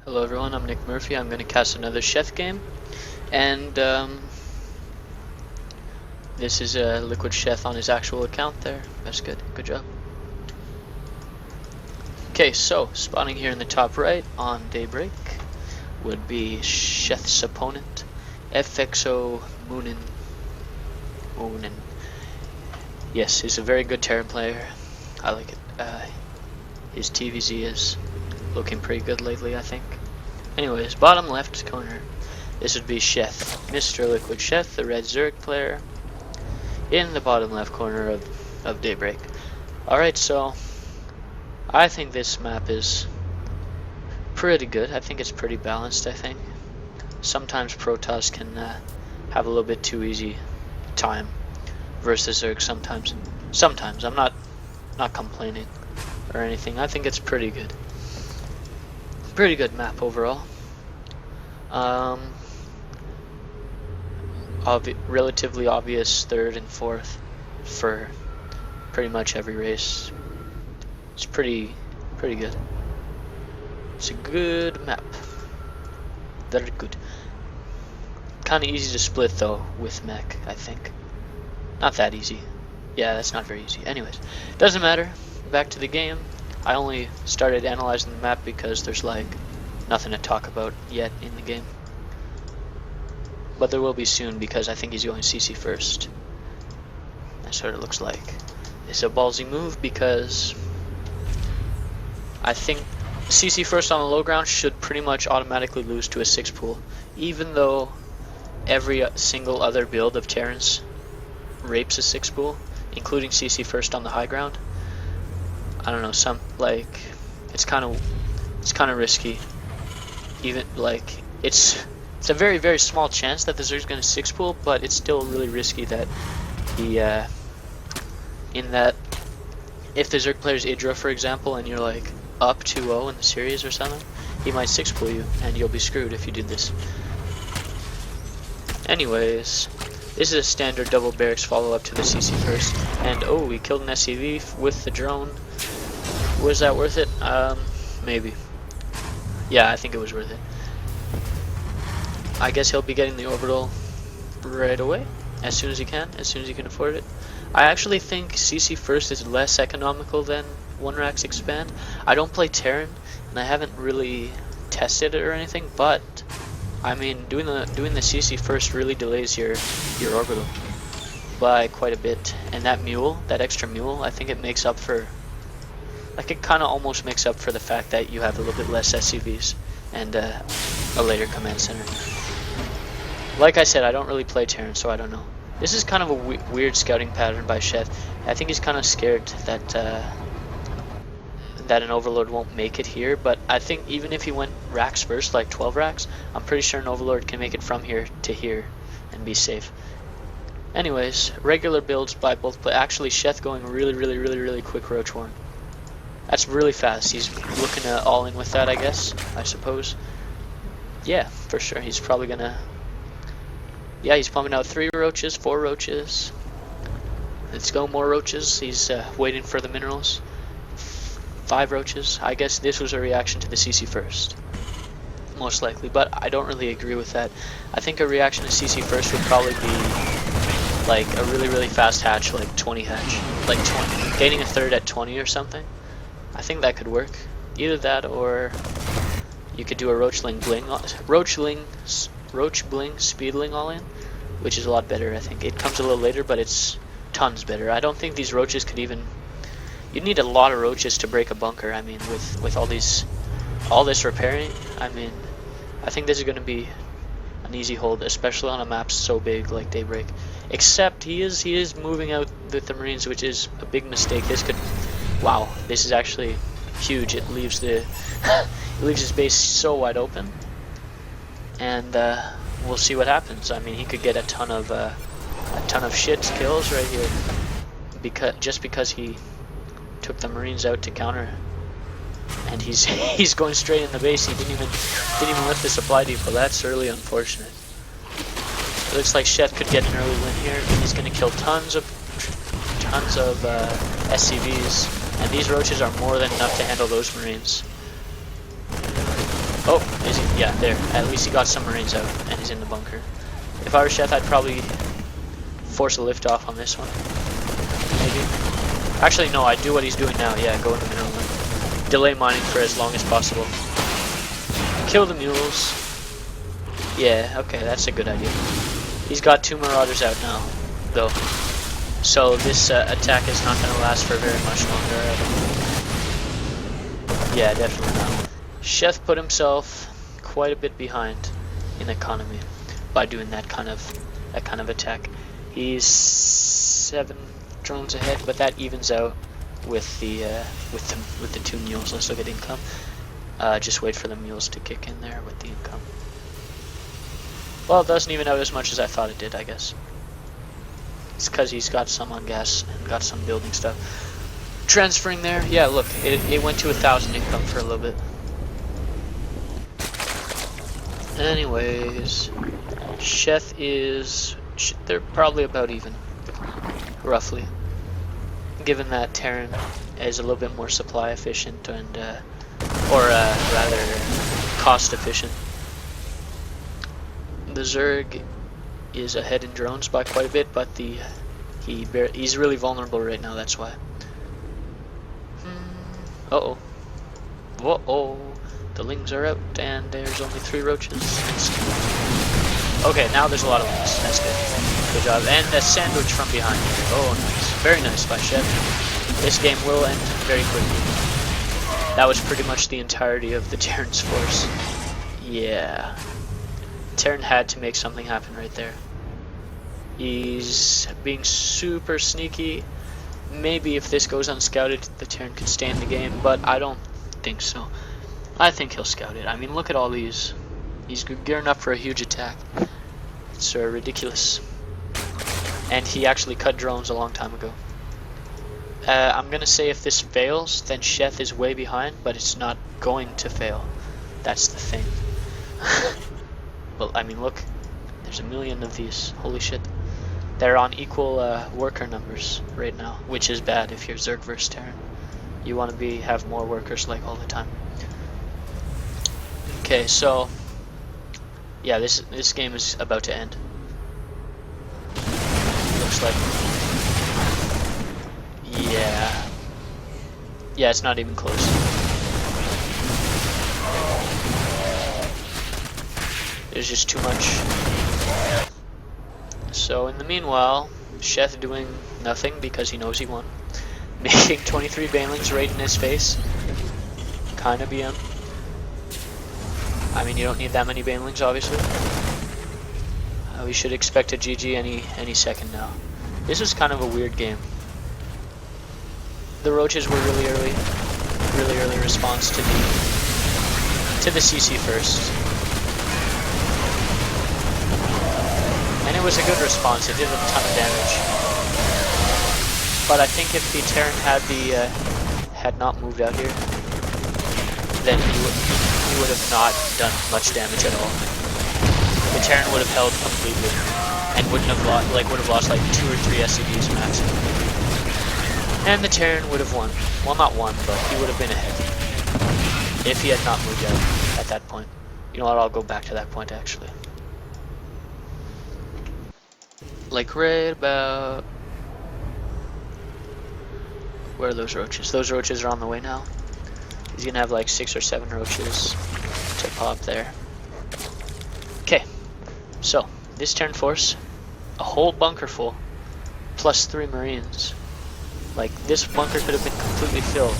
Hello everyone, I'm Nick Murphy. I'm going to cast another Sheth game, and this is LiquidSheth on his actual account there. That's good, good job. Okay, so spawning here in the top right on Daybreak would be Sheth's opponent, FXOmOoNan. Yes, he's a very good Terran player. I like it. His TVZ is looking pretty good lately, I think. Anyways, bottom left corner, this would be Sheth, Mr. LiquidSheth, the red Zerg player, in the bottom left corner of Daybreak. Alright, so I think this map is pretty good. I think it's pretty balanced, I think. Sometimes Protoss can have a little bit too easy time versus Zerg sometimes. Sometimes, I'm not complaining or anything. I think it's pretty good. Pretty good map overall. Relatively obvious third and fourth for pretty much every race. It's pretty good. It's a good map. Very good. Kind of easy to split though with mech, I think. Not that easy. Yeah, that's not very easy. Anyways, doesn't matter. Back to the game. I only started analyzing the map because there's like nothing to talk about yet in the game. But there will be soon because I think he's going CC first. That's what it looks like. It's a ballsy move because I think CC first on the low ground should pretty much automatically lose to a 6 pool. Even though every single other build of Terrans rapes a 6 pool, including CC first on the high ground. I don't know, it's kind of risky. Even like it's a very, very small chance that the Zerg's gonna 6 pool, but it's still really risky that he in that if the Zerg player's Idra, for example, and you're like up 2-0 in the series or something, he might 6 pool you and you'll be screwed if you do this. Anyways, this is a standard double barracks follow up to the CC first, and oh, we killed an SCV with the drone. Was that worth it? Maybe. Yeah, I think it was worth it. I guess he'll be getting the orbital right away, as soon as he can afford it. I actually think CC first is less economical than 1-Rax expand. I don't play Terran, and I haven't really tested it or anything, but I mean, doing the CC first really delays your orbital by quite a bit, and that extra mule, I think it makes up for. Like, it kind of almost makes up for the fact that you have a little bit less SCVs and a later command center. Like I said, I don't really play Terran, so I don't know. This is kind of a weird scouting pattern by Sheth. I think he's kind of scared that an Overlord won't make it here, but I think even if he went racks first, like 12 racks, I'm pretty sure an Overlord can make it from here to here and be safe. Anyways, regular builds by both players. Actually, Sheth going really quick roach horn. That's really fast. He's looking to all in with that, I suppose. Yeah, for sure. He's probably gonna. Yeah, he's pumping out 3 roaches, 4 roaches. Let's go, more roaches. He's waiting for the minerals. 5 roaches. I guess this was a reaction to the CC first, most likely. But I don't really agree with that. I think a reaction to CC first would probably be like a really fast hatch, like 20 hatch, like 20, gaining a third at 20 or something. I think that could work. Either that, or you could do a roach bling speedling all in, which is a lot better. I think it comes a little later, but it's tons better. I don't think these roaches could even. You'd need a lot of roaches to break a bunker. I mean, with all this repairing. I mean, I think this is going to be an easy hold, especially on a map so big like Daybreak. Except he is moving out with the Marines, which is a big mistake. This could. Wow, this is actually huge. It leaves it leaves his base so wide open, and we'll see what happens. I mean, he could get a ton of shit kills right here, because he took the Marines out to counter, and he's going straight in the base. He didn't even lift the supply depot. That's really unfortunate. It looks like Sheth could get an early win here. He's going to kill tons of SCVs, and these roaches are more than enough to handle those Marines. Oh, is he? Yeah, there. At least he got some Marines out, and he's in the bunker. If I were Sheth, I'd probably force a liftoff on this one. Maybe. Actually, no, I'd do what he's doing now. Yeah, go in the middle and delay mining for as long as possible. Kill the mules. Yeah, okay, that's a good idea. He's got 2 marauders out now, though. So this attack is not going to last for very much longer. Yeah, definitely not. Sheth put himself quite a bit behind in economy by doing that kind of attack. He's 7 drones ahead, but that evens out with the 2 mules. Let's look at income. Just wait for the mules to kick in there with the income. Well, it doesn't even out as much as I thought it did, I guess. It's because he's got some on gas and got some building stuff. Transferring there, yeah, look, it went to 1,000 income for a little bit. Anyways, Sheth they're probably about even, roughly. Given that Terran is a little bit more supply efficient and, or rather cost efficient. The Zerg is ahead in drones by quite a bit, but he's really vulnerable right now, that's why. Uh-oh. Uh-oh. The lings are out, and there's only 3 roaches. Okay, now there's a lot of lings. That's good. Good job. And a sandwich from behind here. Oh, nice. Very nice by Sheth. This game will end very quickly. That was pretty much the entirety of the Terran's force. Yeah. Terran had to make something happen right there. He's being super sneaky. Maybe if this goes unscouted, the Terran could stay in the game, but I don't think so. I think he'll scout it. I mean, look at all these. He's gearing up for a huge attack. It's ridiculous. And he actually cut drones a long time ago. I'm gonna say if this fails, then Sheth is way behind, but it's not going to fail. That's the thing. Well, I mean, look. There's 1 million of these. Holy shit. They're on equal worker numbers right now, which is bad if you're Zerg versus Terran. You want to have more workers like all the time. Okay, so yeah, this game is about to end. Looks like. Yeah, it's not even close. There's just too much. So in the meanwhile, Sheth doing nothing because he knows he won. Making 23 banelings right in his face. Kinda BM. I mean, you don't need that many banelings, obviously. We should expect a GG any second now. This is kind of a weird game. The roaches were really early response to the CC first. And it was a good response. It did a ton of damage. But I think if the Terran had not moved out here, then he would have not done much damage at all. The Terran would have held completely and would have lost like 2 or 3 SCVs maximum. And the Terran would have won. Well, not won, but he would have been ahead if he had not moved out at that point. You know what? I'll go back to that point actually. Like right about. Where are those roaches? Those roaches are on the way now. He's gonna have like 6 or 7 roaches to pop there. Okay, so this Terran force, a whole bunker full, plus 3 Marines. Like this bunker could have been completely filled,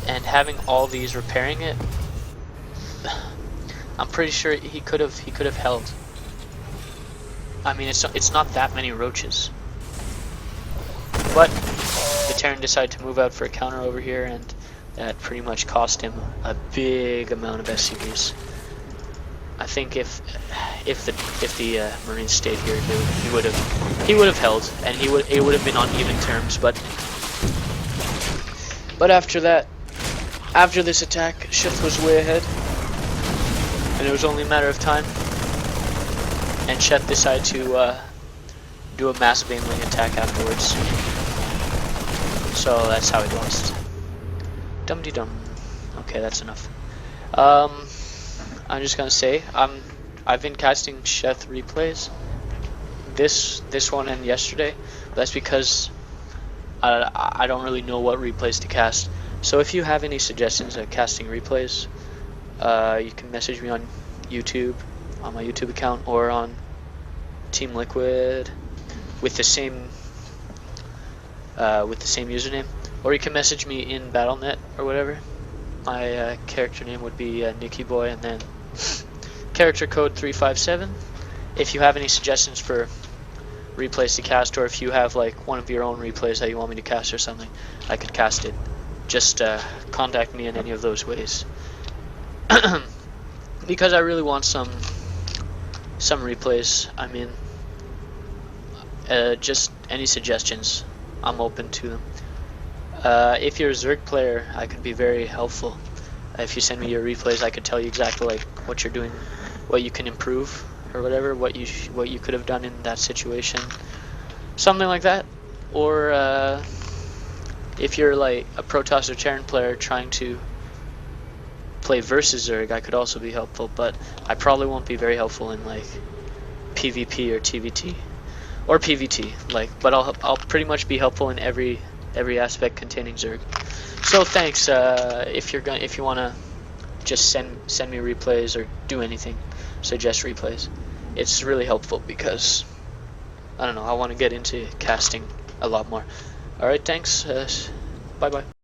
and having all these repairing it, I'm pretty sure he could have held. I mean, it's not that many roaches, but the Terran decided to move out for a counter over here, and that pretty much cost him a big amount of SCVs. I think if the Marines stayed here, he would have held, and it would have been on even terms. But after that, after this attack, Sheth was way ahead, and it was only a matter of time. And Sheth decided to do a mass baneling attack afterwards. So that's how he lost. Dum-de-dum. Okay, that's enough. I'm just gonna say I've been casting Sheth replays this one and yesterday. That's because I don't really know what replays to cast. So if you have any suggestions of casting replays, you can message me on YouTube, on my YouTube account, or on Team Liquid with the same username, or you can message me in BattleNet or whatever. My character name would be nickyboy, and then character code 357. If you have any suggestions for replays to cast, or if you have like one of your own replays that you want me to cast or something, I could cast it. Just contact me in any of those ways. Because I really want some replays. I mean, just any suggestions, I'm open to them. If you're a Zerg player, I could be very helpful. If you send me your replays, I could tell you exactly like what you're doing, what you can improve, or whatever, what you could have done in that situation, something like that. Or if you're like a Protoss or Terran player trying to play versus Zerg, I could also be helpful, but I probably won't be very helpful in like PvP or TVT or PvT. But I'll pretty much be helpful in every aspect containing Zerg. So thanks. If you wanna just send me replays or do anything, suggest replays. It's really helpful because I don't know. I want to get into casting a lot more. All right. Thanks. Bye bye.